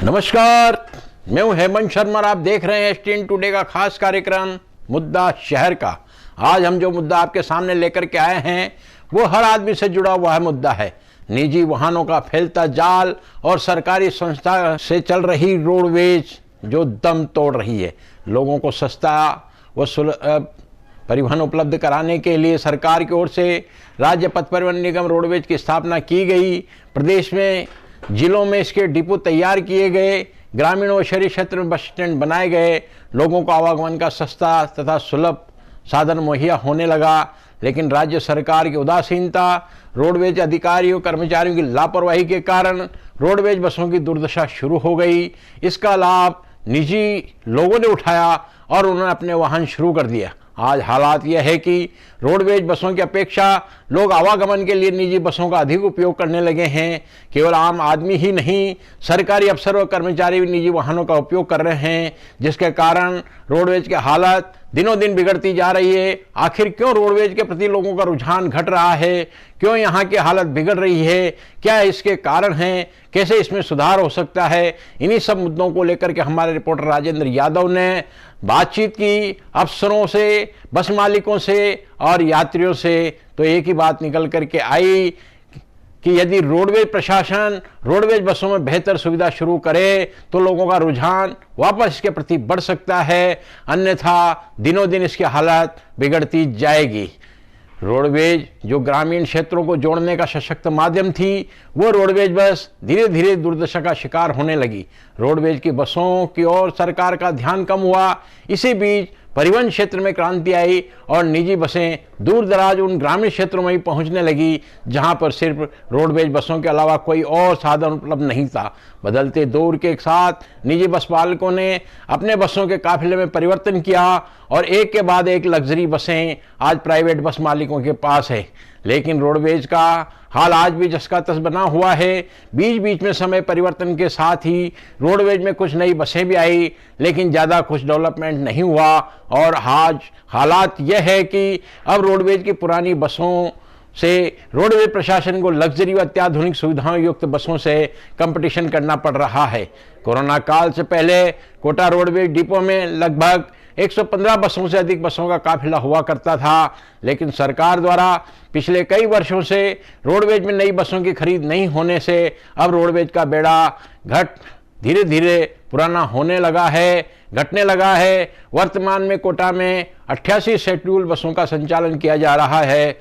नमस्कार, मैं हूं हेमंत शर्मा और आप देख रहे हैं एसटीएन टुडे का खास कार्यक्रम मुद्दा शहर का। आज हम जो मुद्दा आपके सामने लेकर के आए हैं वो हर आदमी से जुड़ा हुआ है मुद्दा है। निजी वाहनों का फैलता जाल और सरकारी संस्था से चल रही रोडवेज जो दम तोड़ रही है। लोगों को सस्ता व सुलभ परिवहन उपलब्ध कराने के लिए सरकार की ओर से राज्य पथ परिवहन निगम रोडवेज की स्थापना की गई। प्रदेश में जिलों में इसके डिपो तैयार किए गए, ग्रामीण और शहरी क्षेत्र में बस स्टैंड बनाए गए, लोगों को आवागमन का सस्ता तथा सुलभ साधन मुहैया होने लगा। लेकिन राज्य सरकार की उदासीनता, रोडवेज अधिकारियों कर्मचारियों की लापरवाही के कारण रोडवेज बसों की दुर्दशा शुरू हो गई। इसका लाभ निजी लोगों ने उठाया और उन्होंने अपने वाहन शुरू कर दिया। आज हालात यह है कि रोडवेज बसों की अपेक्षा लोग आवागमन के लिए निजी बसों का अधिक उपयोग करने लगे हैं। केवल आम आदमी ही नहीं, सरकारी अफसर और कर्मचारी भी निजी वाहनों का उपयोग कर रहे हैं, जिसके कारण रोडवेज की हालत दिनों दिन बिगड़ती जा रही है। आखिर क्यों रोडवेज के प्रति लोगों का रुझान घट रहा है? क्यों यहाँ की हालत बिगड़ रही है? क्या इसके कारण हैं? कैसे इसमें सुधार हो सकता है? इन्हीं सब मुद्दों को लेकर के हमारे रिपोर्टर राजेंद्र यादव ने बातचीत की अफसरों से, बस मालिकों से और यात्रियों से। तो एक ही बात निकल करके आई कि यदि रोडवेज प्रशासन रोडवेज बसों में बेहतर सुविधा शुरू करे तो लोगों का रुझान वापस इसके प्रति बढ़ सकता है, अन्यथा दिनों दिन इसकी हालत बिगड़ती जाएगी। रोडवेज जो ग्रामीण क्षेत्रों को जोड़ने का सशक्त माध्यम थी, वो रोडवेज बस धीरे धीरे दुर्दशा का शिकार होने लगी। रोडवेज की बसों की ओर सरकार का ध्यान कम हुआ। इसी बीच परिवहन क्षेत्र में क्रांति आई और निजी बसें दूर दराज उन ग्रामीण क्षेत्रों में ही पहुंचने लगी जहां पर सिर्फ रोडवेज बसों के अलावा कोई और साधन उपलब्ध नहीं था। बदलते दौर के साथ निजी बस मालिकों ने अपने बसों के काफिले में परिवर्तन किया और एक के बाद एक लग्जरी बसें आज प्राइवेट बस मालिकों के पास है। लेकिन रोडवेज का हाल आज भी जस का तस बना हुआ है। बीच बीच में समय परिवर्तन के साथ ही रोडवेज में कुछ नई बसें भी आई, लेकिन ज़्यादा कुछ डेवलपमेंट नहीं हुआ। और आज हालात यह है कि अब रोडवेज की पुरानी बसों से रोडवेज प्रशासन को लग्जरी व अत्याधुनिक सुविधाओं युक्त बसों से कंपटीशन करना पड़ रहा है। कोरोना काल से पहले कोटा रोडवेज डिपो में लगभग 115 बसों से अधिक बसों का काफिला हुआ करता था, लेकिन सरकार द्वारा पिछले कई वर्षों से रोडवेज में नई बसों की खरीद नहीं होने से अब रोडवेज का बेड़ा धीरे धीरे पुराना होने लगा है, घटने लगा है। वर्तमान में कोटा में 88 शेड्यूल बसों का संचालन किया जा रहा है,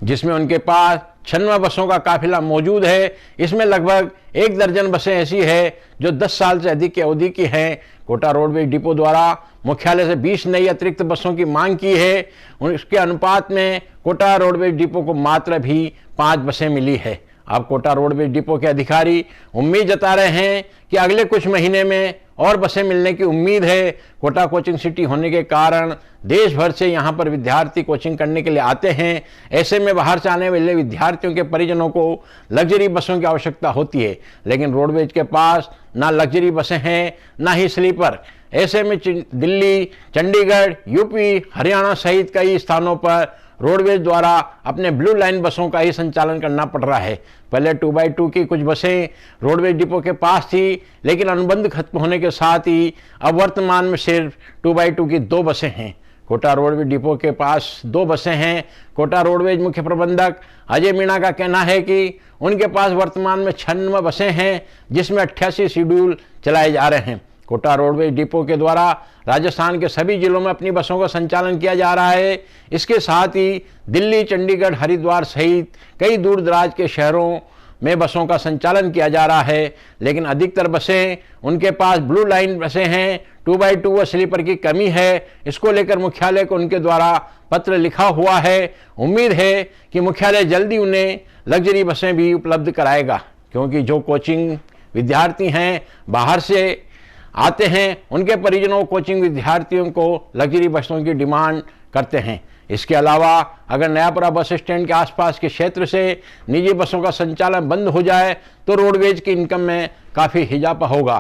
जिसमें उनके पास 96 बसों का काफिला मौजूद है। इसमें लगभग 1 दर्जन बसें ऐसी है जो 10 साल से अधिक की अवधि की हैं। कोटा रोडवेज डिपो द्वारा मुख्यालय से 20 नई अतिरिक्त बसों की मांग की है। उसके अनुपात में कोटा रोडवेज डिपो को मात्र भी 5 बसें मिली है। अब कोटा रोडवेज डिपो के अधिकारी उम्मीद जता रहे हैं कि अगले कुछ महीने में और बसें मिलने की उम्मीद है। कोटा कोचिंग सिटी होने के कारण देश भर से यहाँ पर विद्यार्थी कोचिंग करने के लिए आते हैं। ऐसे में बाहर से आने वाले विद्यार्थियों के परिजनों को लग्जरी बसों की आवश्यकता होती है, लेकिन रोडवेज के पास ना लग्जरी बसें हैं ना ही स्लीपर। ऐसे में दिल्ली, चंडीगढ़, यूपी, हरियाणा सहित कई स्थानों पर रोडवेज द्वारा अपने ब्लू लाइन बसों का ही संचालन करना पड़ रहा है। पहले 2x2 की कुछ बसें रोडवेज डिपो के पास थी, लेकिन अनुबंध खत्म होने के साथ ही अब वर्तमान में सिर्फ 2x2 की 2 बसें हैं। कोटा रोडवेज डिपो के पास 2 बसें हैं। कोटा रोडवेज मुख्य प्रबंधक अजय मीणा का कहना है कि उनके पास वर्तमान में 96 बसें हैं, जिसमें 88 शेड्यूल चलाए जा रहे हैं। कोटा रोडवेज डिपो के द्वारा राजस्थान के सभी जिलों में अपनी बसों का संचालन किया जा रहा है। इसके साथ ही दिल्ली, चंडीगढ़, हरिद्वार सहित कई दूर दराज के शहरों में बसों का संचालन किया जा रहा है, लेकिन अधिकतर बसें उनके पास ब्लू लाइन बसें हैं। 2x2 व स्लीपर की कमी है। इसको लेकर मुख्यालय को उनके द्वारा पत्र लिखा हुआ है। उम्मीद है कि मुख्यालय जल्दी उन्हें लग्जरी बसें भी उपलब्ध कराएगा, क्योंकि जो कोचिंग विद्यार्थी हैं बाहर से आते हैं, उनके परिजनों कोचिंग विद्यार्थियों को लग्जरी बसों की डिमांड करते हैं। इसके अलावा अगर नयापुरा बस स्टैंड के आसपास के क्षेत्र से निजी बसों का संचालन बंद हो जाए तो रोडवेज की इनकम में काफ़ी इजाफा होगा,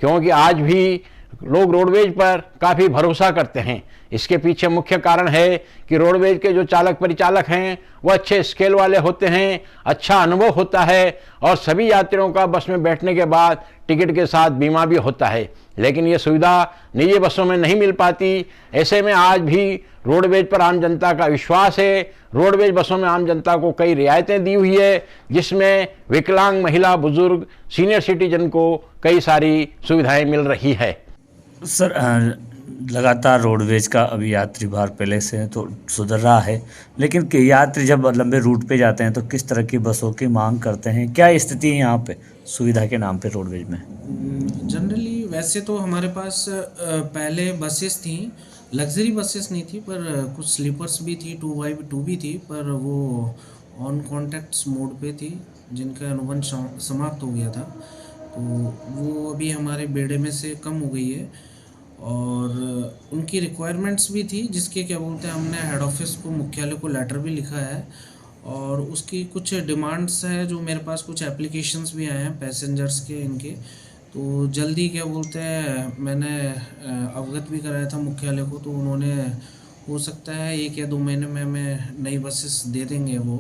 क्योंकि आज भी लोग रोडवेज पर काफ़ी भरोसा करते हैं। इसके पीछे मुख्य कारण है कि रोडवेज के जो चालक परिचालक हैं वो अच्छे स्केल वाले होते हैं, अच्छा अनुभव होता है और सभी यात्रियों का बस में बैठने के बाद टिकट के साथ बीमा भी होता है। लेकिन ये सुविधा निजी बसों में नहीं मिल पाती। ऐसे में आज भी रोडवेज पर आम जनता का विश्वास है। रोडवेज बसों में आम जनता को कई रियायतें दी हुई है, जिसमें विकलांग, महिला, बुजुर्ग, सीनियर सिटीजन को कई सारी सुविधाएं मिल रही है। सर लगातार रोडवेज का अभी यात्री भार पहले से तो सुधर रहा है, लेकिन यात्री जब लंबे रूट पे जाते हैं तो किस तरह की बसों की मांग करते हैं? क्या स्थिति है यहाँ पे सुविधा के नाम पे रोडवेज में? जनरली वैसे तो हमारे पास पहले बसेस थी, लग्जरी बसेस नहीं थी, पर कुछ स्लीपर्स भी थी, 2x2 भी थी, पर वो ऑन कॉन्टैक्ट्स मोड पे थी, जिनका अनुबंध समाप्त हो गया था। तो वो अभी हमारे बेड़े में से कम हो गई है और उनकी रिक्वायरमेंट्स भी थी, जिसके क्या बोलते हैं, हमने हेड ऑफिस को, मुख्यालय को लेटर भी लिखा है और उसकी कुछ डिमांड्स है, जो मेरे पास कुछ एप्लीकेशंस भी आए हैं पैसेंजर्स के इनके। तो जल्दी क्या बोलते हैं, मैंने अवगत भी कराया था मुख्यालय को, तो उन्होंने, हो सकता है 1 या 2 महीने में हमें नई बसेस दे देंगे वो,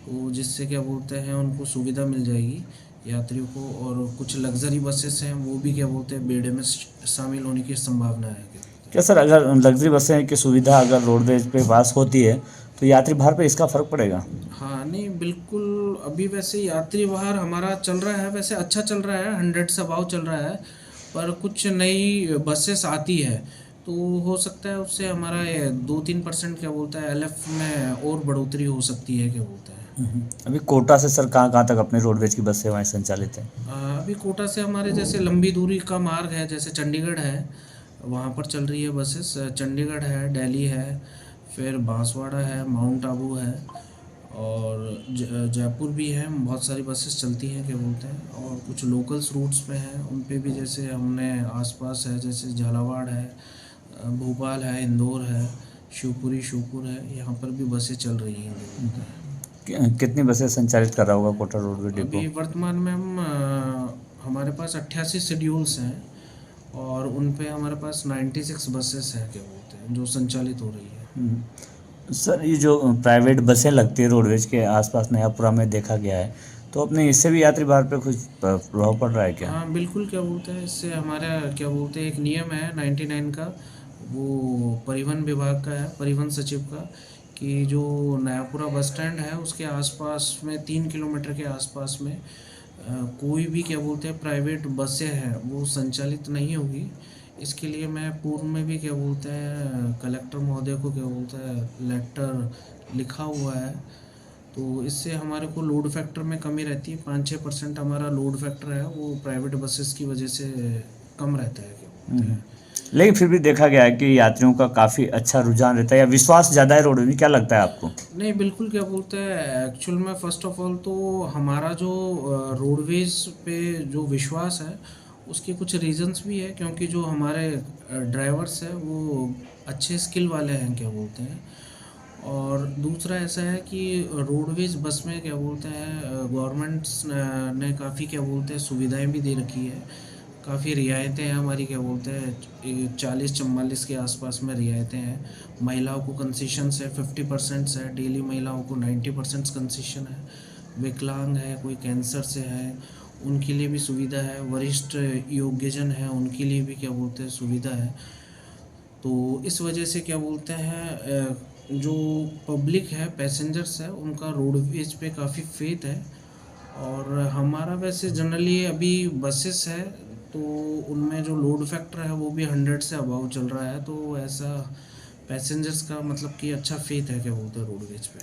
तो जिससे क्या बोलते हैं उनको सुविधा मिल जाएगी यात्रियों को। और कुछ लग्जरी बसेस हैं, वो भी क्या बोलते हैं बेड़े में शामिल होने की संभावना है। क्या सर, अगर लग्जरी बसें की सुविधा अगर रोडवेज पे पास होती है तो यात्री भार पे इसका फ़र्क पड़ेगा? हाँ, नहीं बिल्कुल। अभी वैसे यात्री भार हमारा चल रहा है, वैसे अच्छा चल रहा है, 100 से अबाव चल रहा है, पर कुछ नई बसेस आती है तो हो सकता है उससे हमारा 2-3% क्या बोलता है एलएफ में और बढ़ोतरी हो सकती है, क्या बोलता है। अभी कोटा से सर कहाँ कहाँ तक अपने रोडवेज की बस सेवाएं संचालित हैं? अभी कोटा से हमारे जैसे लंबी दूरी का मार्ग है, जैसे चंडीगढ़ है, वहाँ पर चल रही है बसेस। चंडीगढ़ है, दिल्ली है, फिर बांसवाड़ा है, माउंट आबू है और जयपुर भी है। बहुत सारी बसेस चलती हैं, क्या बोलते हैं। और कुछ लोकल्स रूट्स पे हैं, उन पे भी जैसे हमने आसपास है, जैसे झालावाड़ है, भोपाल है, इंदौर है, शिवपुरी, श्योपुर है, यहाँ पर भी बसें चल रही हैं, क्या बोलते हैं। कितनी बसें संचालित कर रहा होगा कोटा रोडवेज डिपो? अभी वर्तमान में हम हमारे पास 88 शेड्यूल्स हैं और उन पे हमारे पास 96 बसेस हैं, क्या बोलते हैं, जो संचालित हो रही है। सर, ये जो प्राइवेट बसें लगती है रोडवेज के आसपास नयापुरा में देखा गया है, तो अपने इससे भी यात्री भार पे कुछ प्रभाव पड़ रहा है क्या? हाँ बिल्कुल, क्या बोलते हैं, इससे हमारा क्या बोलते हैं एक नियम है 99 का, वो परिवहन विभाग का है, परिवहन सचिव का, कि जो नयापुरा बस स्टैंड है उसके आसपास में 3 किलोमीटर के आसपास में कोई भी क्या बोलते हैं प्राइवेट बसें हैं वो संचालित नहीं होगी। इसके लिए मैं पूर्व में भी क्या बोलते हैं कलेक्टर महोदय को क्या बोलते हैं लेटर लिखा हुआ है। तो इससे हमारे को लोड फैक्टर में कमी रहती है, 5-6% हमारा लोड फैक्टर है वो प्राइवेट बसेस की वजह से कम रहता है, क्या बोलते हैं। लेकिन फिर भी देखा गया है कि यात्रियों का काफ़ी अच्छा रुझान रहता है या विश्वास ज़्यादा है रोडवेज में, क्या लगता है आपको? नहीं बिल्कुल, क्या बोलते हैं एक्चुअल में फर्स्ट ऑफ ऑल तो हमारा जो रोडवेज पे जो विश्वास है उसके कुछ रीजंस भी है, क्योंकि जो हमारे ड्राइवर्स हैं वो अच्छे स्किल वाले हैं, क्या बोलते हैं। और दूसरा ऐसा है कि रोडवेज बस में क्या बोलते हैं गवर्नमेंट्स ने काफ़ी क्या बोलते हैं सुविधाएं भी दे रखी है, काफ़ी रियायतें हैं हमारी, क्या बोलते हैं 40-44 के आसपास में रियायतें हैं। महिलाओं को कंसेशन है 50% है, डेली महिलाओं को 90% कंसेशन है। विकलांग है, कोई कैंसर से है, उनके लिए भी सुविधा है। वरिष्ठ योग्यजन है, उनके लिए भी क्या बोलते हैं सुविधा है। तो इस वजह से क्या बोलते हैं जो पब्लिक है, पैसेंजर्स है, उनका रोडवेज पे काफ़ी फेथ है। और हमारा वैसे जनरली अभी बसेस है तो उनमें जो लोड फैक्टर है वो भी 100 से अबाव चल रहा है, तो ऐसा पैसेंजर्स का मतलब कि अच्छा फेथ है, क्या बोलते हैं रोडवेज पे।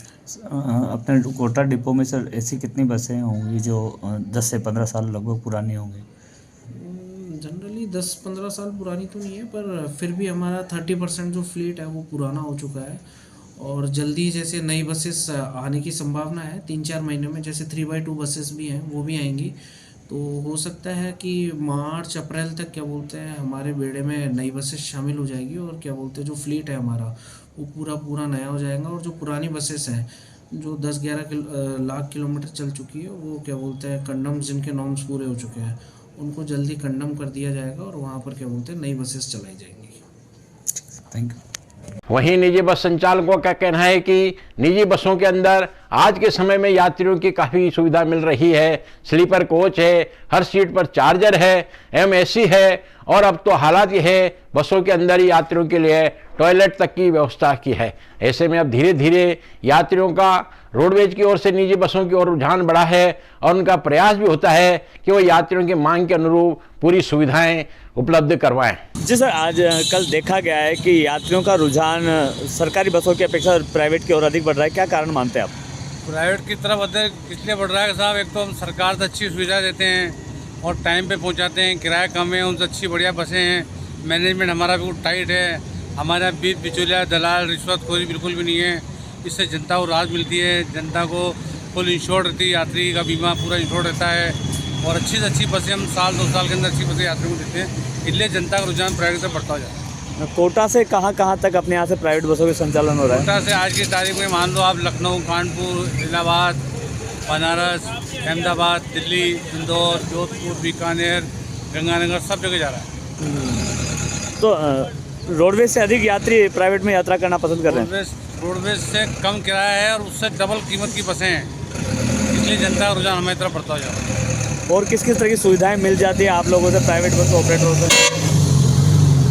अपने कोटा डिपो में सर ऐसी कितनी बसें होंगी जो 10 से 15 साल लगभग पुरानी होंगी? जनरली 10-15 साल पुरानी तो नहीं है, पर फिर भी हमारा 30% जो फ्लीट है वो पुराना हो चुका है। और जल्दी जैसे नई बसेस आने की संभावना है 3-4 महीने में, जैसे 3x2 बसेस भी हैं वो भी आएंगी। तो हो सकता है कि मार्च अप्रैल तक क्या बोलते हैं हमारे बेड़े में नई बसेस शामिल हो जाएगी और क्या बोलते हैं जो फ्लीट है हमारा वो पूरा नया हो जाएगा। और जो पुरानी बसेस हैं जो 10-11 लाख किलोमीटर चल चुकी है वो क्या बोलते हैं कंडम्स जिनके नॉर्म्स पूरे हो चुके हैं उनको जल्दी कंडम कर दिया जाएगा और वहाँ पर क्या बोलते हैं नई बसेस चलाई जाएंगी। Thank you. वहीं निजी बस संचालकों का कहना है कि निजी बसों के अंदर आज के समय में यात्रियों की काफ़ी सुविधा मिल रही है। स्लीपर कोच है, हर सीट पर चार्जर है, एसी है और अब तो हालात ये है बसों के अंदर ही यात्रियों के लिए टॉयलेट तक की व्यवस्था की है। ऐसे में अब धीरे धीरे यात्रियों का रोडवेज की ओर से निजी बसों की ओर रुझान बढ़ा है और उनका प्रयास भी होता है कि वो यात्रियों की मांग के अनुरूप पूरी सुविधाएं उपलब्ध करवाएं। जी सर, आज कल देखा गया है कि यात्रियों का रुझान सरकारी बसों की अपेक्षा प्राइवेट की ओर अधिक बढ़ रहा है, क्या कारण मानते हैं आप? प्राइवेट की तरफ अधिक इसलिए बढ़ रहा है साहब, एक तो हम सरकार से अच्छी सुविधा देते हैं और टाइम पे पहुंचाते हैं, किराया कम है, उनसे अच्छी बढ़िया बसें हैं, मैनेजमेंट हमारा बिल्कुल टाइट है, हमारे यहाँ बीच बिचौलिया दलाल रिश्वतखोरी बिल्कुल भी नहीं है। इससे जनता को राहत मिलती है, जनता को फुल इंश्योर्ड रहती है, यात्री का बीमा पूरा इंश्योर्ड रहता है और अच्छी से अच्छी बसें हम साल 2 साल के अंदर अच्छी बसें यात्रियों को देते हैं। इसलिए जनता का रुझान प्राइवेट से बढ़ता हो जाता है। कोटा से कहाँ तक अपने यहाँ से प्राइवेट बसों के संचालन हो रहा है? कोटा से आज की तारीख में मान लो आप लखनऊ, कानपुर, इलाहाबाद, बनारस, अहमदाबाद, दिल्ली, इंदौर, जोधपुर, बीकानेर, गंगानगर सब जगह जा रहा है। तो रोडवेज से अधिक यात्री प्राइवेट में यात्रा करना पसंद कर रहे हैं? रोडवेज से कम किराया है और उससे डबल कीमत की बसें हैं, इसलिए जनता का रुझान हमारी तरफ बढ़ता हो जाता है। और किस किस तरह की सुविधाएं मिल जाती है आप लोगों से प्राइवेट बस ऑपरेटरों से?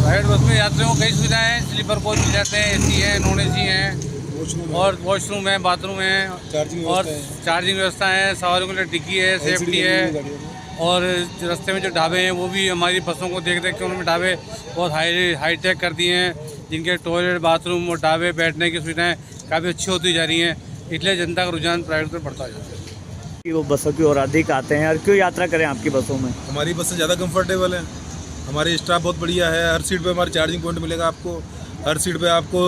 प्राइवेट बस में यात्रियों को कई सुविधाएं हैं, स्लीपर कोच मिल जाते हैं, एसी है, नॉन एसी है और वॉशरूम है, बाथरूम है और चार्जिंग व्यवस्था है, सवारियों के लिए डिग्गी है, सेफ्टी है और रास्ते में जो ढाबे हैं वो भी हमारी बसों को देख के उन्होंने ढाबे बहुत हाईटेक कर दिए हैं, जिनके टॉयलेट, बाथरूम और ढाबे बैठने की सुविधाएं काफ़ी अच्छी होती जा रही हैं। इसलिए जनता का रुझान प्राइवेट पर बढ़ता जाता है। वो बसों की ओर अधिक आते हैं और क्यों यात्रा करें आपकी बसों में? हमारी बसें ज़्यादा कंफर्टेबल हैं, हमारी स्टाफ बहुत बढ़िया है, हर सीट पे हमारी चार्जिंग पॉइंट मिलेगा आपको, हर सीट पे आपको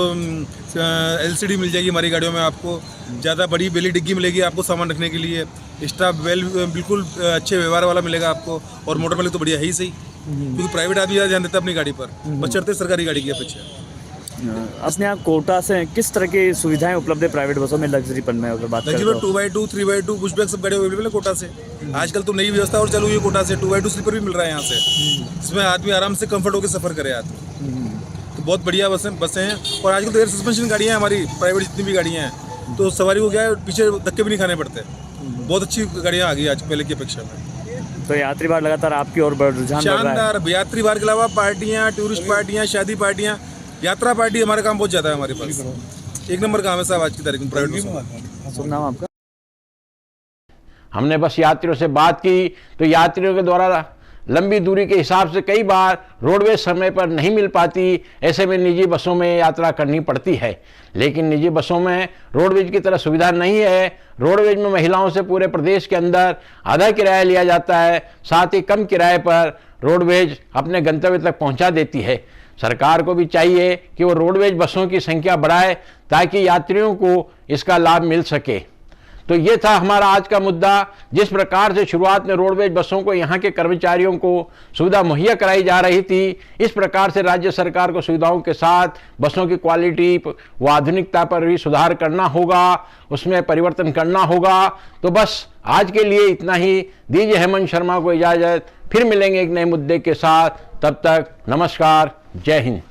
LCD मिल जाएगी हमारी गाड़ियों में, आपको ज़्यादा बड़ी बेली डिग्गी मिलेगी आपको सामान रखने के लिए, स्टाफ बिल्कुल अच्छे व्यवहार वाला मिलेगा आपको और मोटर मालिक तो बढ़िया है ही सही, क्योंकि प्राइवेट आदमी ज़्यादा ध्यान देता है अपनी गाड़ी पर, बस चढ़ते सरकारी गाड़ी की अपेक्षा। अपने यहाँ कोटा से किस तरह की सुविधाएं उपलब्ध है प्राइवेट बसों में लग्जरीपन में अगर बात करें? 2x2, 3x2 पुशबैक सब गाड़ी अवेलेबल है कोटा से। आजकल तो नई व्यवस्था और चालू हुई है कोटा से, 2x2 स्लीपर भी मिल रहा है यहाँ से, जिसमें आदमी आराम से कंफर्ट होकर सफर करे आदमी। तो बहुत बढ़िया बसें हैं और आजकल तो एयर सस्पेंशन गाड़ियाँ हैं हमारी प्राइवेट जितनी भी गाड़ियाँ हैं, तो सवारी को क्या है पीछे धक्के भी नहीं खाने पड़ते, बहुत अच्छी गाड़ियाँ आ गई आज पहले की अपेक्षा में। तो यात्री भार लगातार आपकी ओर रुझान शानदार यात्री भार के अलावा पार्टियाँ, टूरिस्ट पार्टियाँ, शादी पार्टियाँ, यात्रा पार्टी हमारा काम बहुत ज़्यादा है हमारे पास, एक नंबर काम है साहब आज की तारीख में प्राइवेट बस। नाम आपका? हमने बस यात्रियों से बात की तो यात्रियों के द्वारा लंबी दूरी के हिसाब से कई बार रोडवेज समय पर नहीं मिल पाती, ऐसे में निजी बसों में यात्रा करनी पड़ती है। लेकिन निजी बसों में रोडवेज की तरह सुविधा नहीं है। रोडवेज में महिलाओं से पूरे प्रदेश के अंदर आधा किराया लिया जाता है, साथ ही कम किराए पर रोडवेज अपने गंतव्य तक पहुंचा देती है। सरकार को भी चाहिए कि वो रोडवेज बसों की संख्या बढ़ाए ताकि यात्रियों को इसका लाभ मिल सके। तो ये था हमारा आज का मुद्दा। जिस प्रकार से शुरुआत में रोडवेज बसों को यहाँ के कर्मचारियों को सुविधा मुहैया कराई जा रही थी, इस प्रकार से राज्य सरकार को सुविधाओं के साथ बसों की क्वालिटी व आधुनिकता पर भी सुधार करना होगा, उसमें परिवर्तन करना होगा। तो बस आज के लिए इतना ही। दीजिए हेमंत शर्मा को इजाज़त, फिर मिलेंगे एक नए मुद्दे के साथ। तब तक नमस्कार, जय हिंद।